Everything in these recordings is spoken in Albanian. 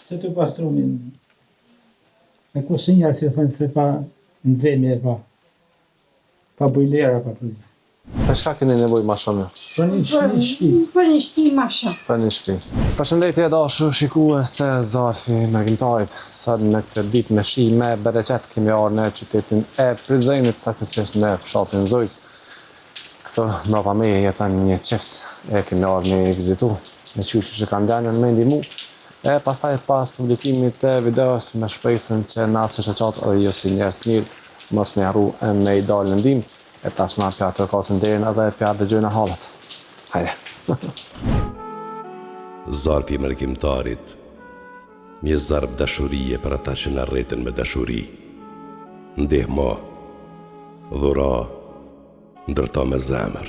Se të pastrumin. E kushinja si thënë se pa nxemje pa bujlera, pa bujlera. Për çka keni nevojë më shumë? Për një shtëpi. Për një shtëpi më shumë. Për një shtëpi. Përshëndetje dashur shikues të Zarfi Mërgjimtarit. Sot në këtë ditë me shi me bereqet kemi ardhur në qytetin e Prizrenit, saktësisht në fshatin Zojs. Këto mbrapa me jeton një çift e kemi ardhur me vizitu. Me qyqë që kanë dalën me ndihmu. E pastaj pas publikimit të videos me shpresën që na së shoqat edhe ju si njerëz të mirë mos më harru me i dalë në ndihmë. E tash na pja të kasën derin edhe pja dëgjojnë hallat. Hajde. Zarfi Mërgjimtarit, një zarf dashurie për ata që na rreten me dashuri. Ndihmo, dhura, ndërto me zemër.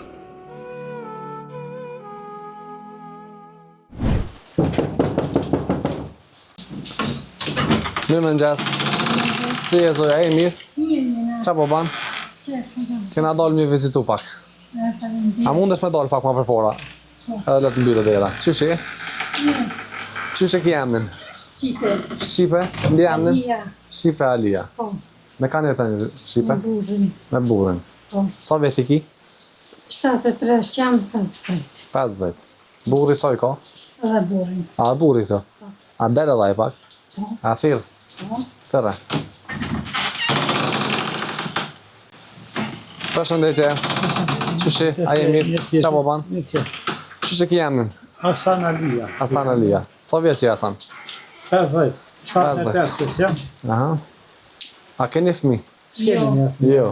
Mirëmëngjes. Si e zoja, e mirë? Mirë, Qa po ban? Kena dalë me vizitu pak. A mundesh me dalë pak ma përpora? Edhe le të mbyllë dera. Qysh e? Qysh e ki emnin? Shqipe. Shqipe? Ndi emnin? Alia. Shqipe Alia. Po. Me kanë jetën Shqipe? Me burrin. Me burrin. Po. Sa veti ki? 73 jam 50. 50. Burri sa i ka? Edhe burrin. A burri këto? A dere dhe i pak? Po. A thirë? Po. Tëre. Përshëndetje. Qyshi, a je mirë? Qa po ban? Qyshi ki emnin? Hasan Alia. Hasan Alia. Sa vjeç je Hasan? 50. 75 jam. Aha. A keni fëmi? S'kemi një. Jo.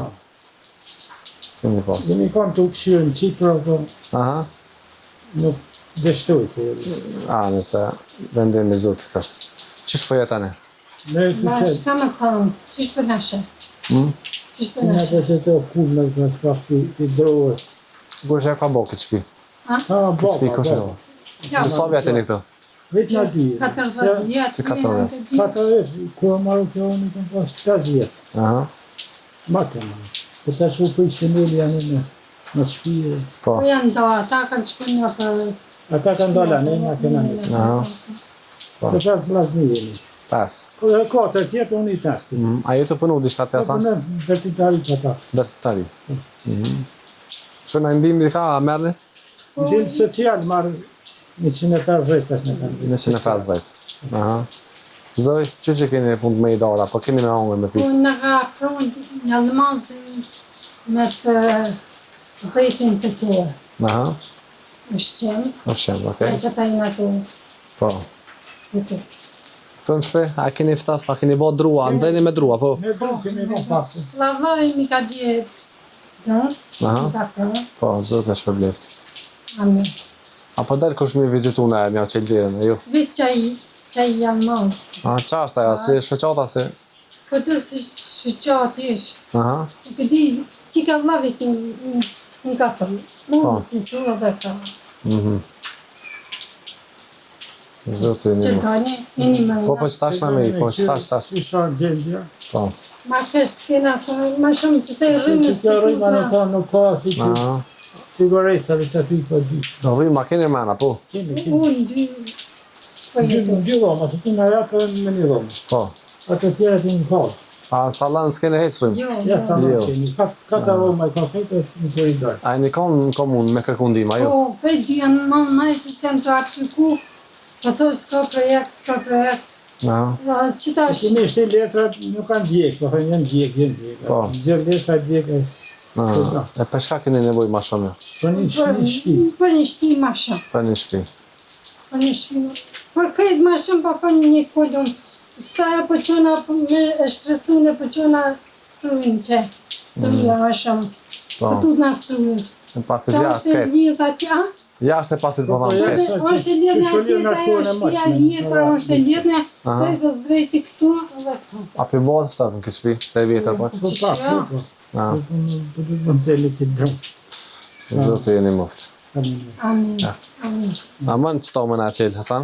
S'keni pas. Jemi kanë të këshirë në Qipër, po Aha. nuk dështoj të A, nëse vendim i zotit është. Qish po jetani? Me të Ma qëtë. shka me thonë, qish për nashe? Qish për Në nashe? të që të kullë me të skafti të drohës. Kur që e ka bo këtë shpi? Shpi kush e bo? Ja, Që sa vjetini këtu? Veç në dy. 40 vjetë. Që 40. 40, kur marrë kjo unë të pas 5 vjetë. Aha. Matë më. Po të shu për ishte nëllë janë në shpije. Po. Po janë do, ata kanë shku një për... Ata kanë dola në nga këna në. Aha. Të 5 vlasni jemi. 5. Po dhe 4 tjetë unë i 5. A jetu punu diçka të Po Hasan? në vertikali që ata. Dhe të tari. Që në ndim i ka a merni? Ndim social marrë 150 tash në kanë. 150. Aha. Zoj, që keni punë me i dara, po keni me hongër me Po pikë? në ka afron një almazin me të bëjtin të tërë. Aha. Është qenë, O shemë, okej. e që ta i në të Po. të të. Këtu në shpe, a keni ftaf, a keni bo drua, nëzeni me drua, po? Me bon kemi bon faktë. Lavloj mi ka dje dërë, Aha. mi ka kërë, Po, zot në shpe bleft. amin. Apo del kush mi vizitu në mja qeldirën, e ju? Vit që i almaz. A, qa është aja, si shëqata, si? Po të si qatë ish. Aha. Në këti, që ka vlavit në ka përë. Mundë si të dhe ka. Zotë i Që një ka një më Po, po që tash në me i, po që tash. Isha në gjendja. Po. ma kërë s'kena të ma shumë që të rrimë Që rrima në ta nuk ka si që Aha. siguresave që aty po dy. Në rrima, keni mena, po? Kemi. Unë dy po jetu. Dy roma, që tu në jatë me një roma. Po. Ato tjera të në kalë. A në salan s'keni heq rrim? Jo, Ja sa në Jo. qeni. Kata roma i ka fejtë në të i dojë. A e një kam në komun me kërkundima, jo? po, pe dy janë në nëjtë të janë të apliku, ato s'ka projekt. Aha. Që ta është, Kemi shte letrat nuk kanë djekë, po thënë janë djekë. Po. Gjërë letra djekë. Aha. E për shka keni nevoj ma shumë? Për një shpi. për një shpi ma shumë. Për një shpi. Për një shpi. Për këtë ma shumë pa për një kodon. Sa e po qona me e stresune po qona strujnë që. Struja ma shumë. Po. Po tut na strujës. Në pasit Sa jashtë është e ketë. lidh atja. Jashtë e pasit po Po, thamë jashtë. ketë. Është e lidh në Që shullim në atje, kohën e shtëpia mashme. jetër, është e lidh në Aha. të drejti këtu edhe këtu. A për bodë ftaf në këtë shpi, se e vjetër po? Po pa, po. A, Po të të nëzeli që të dhëmë. zotë jeni muftë. Amin. Amin. A mën që ta më nga qelë, Hasan?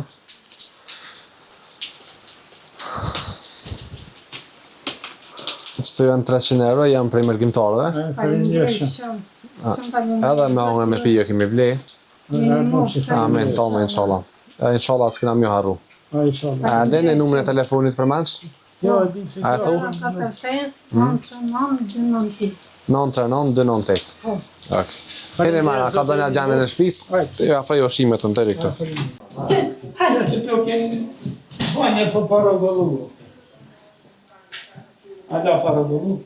Qëtu janë 300 euro, janë prej mërgjimtarëve. Faleminderit shumë. Shumë faleminderit. Edhe me hongër me pijë kemi ble. Jeni moftë. Amen, tome, inshallah. Inshallah s'kina mjë harru. A i shala. A dhe në numrin e telefonit për manç? Jo, e din se A e thu? 45 939 939-298. Po. Ok. Heri Mara, ka dënja gjanë në shpis, të ju afroj ushimet të ndëri këtu. Hajde që të keni banje për paragullu. A da paragullu?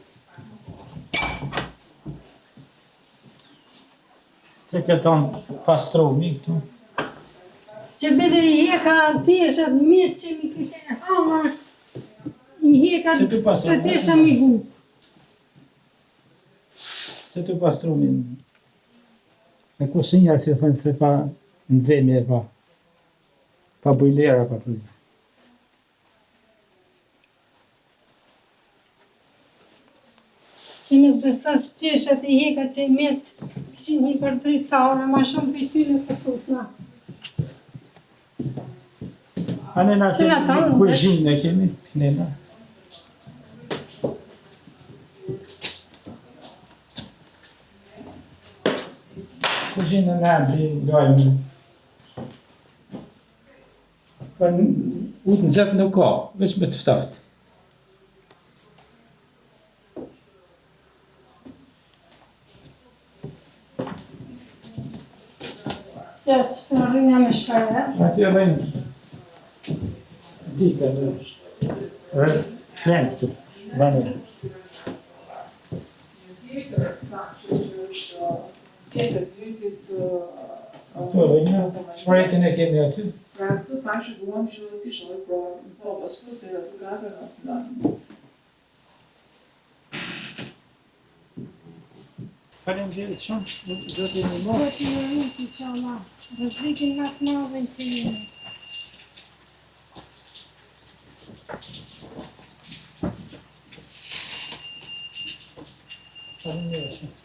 Që këton pastrumi këtu. Që bile i heka teshat mirë që mi kise hamar, i heka Që tu pastrumi? të tesha mi gu. Që të pastrumin. E kushinja si thënë se pa nëzemje pa. Pa bujlera pa të. Që me zbesas teshat i heka që i metë, kishin hi për dritare, ma shumë për ty në këtutna. Ane na Që na kemi tanë, kuzhinë e kemi, kënena. Kuzhinë në abli, lojmë. Pa utë në zetë nuk ka, veç me të ftaftë. Ja, që të në rrinja me shkare. Aty rëjnë dita dhe krenë këtu, banë. Ato rëjnë, shpretin e kemi aty. Faleminderit shumë, zoti më mos. Zoti në rrinë, inshallah. Rëzvikin nga të madhen që jemi. Faleminderit shumë.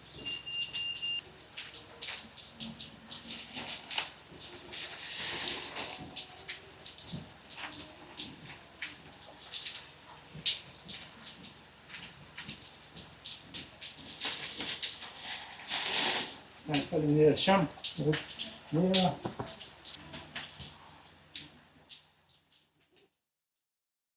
Faleminderit shumë. Mira.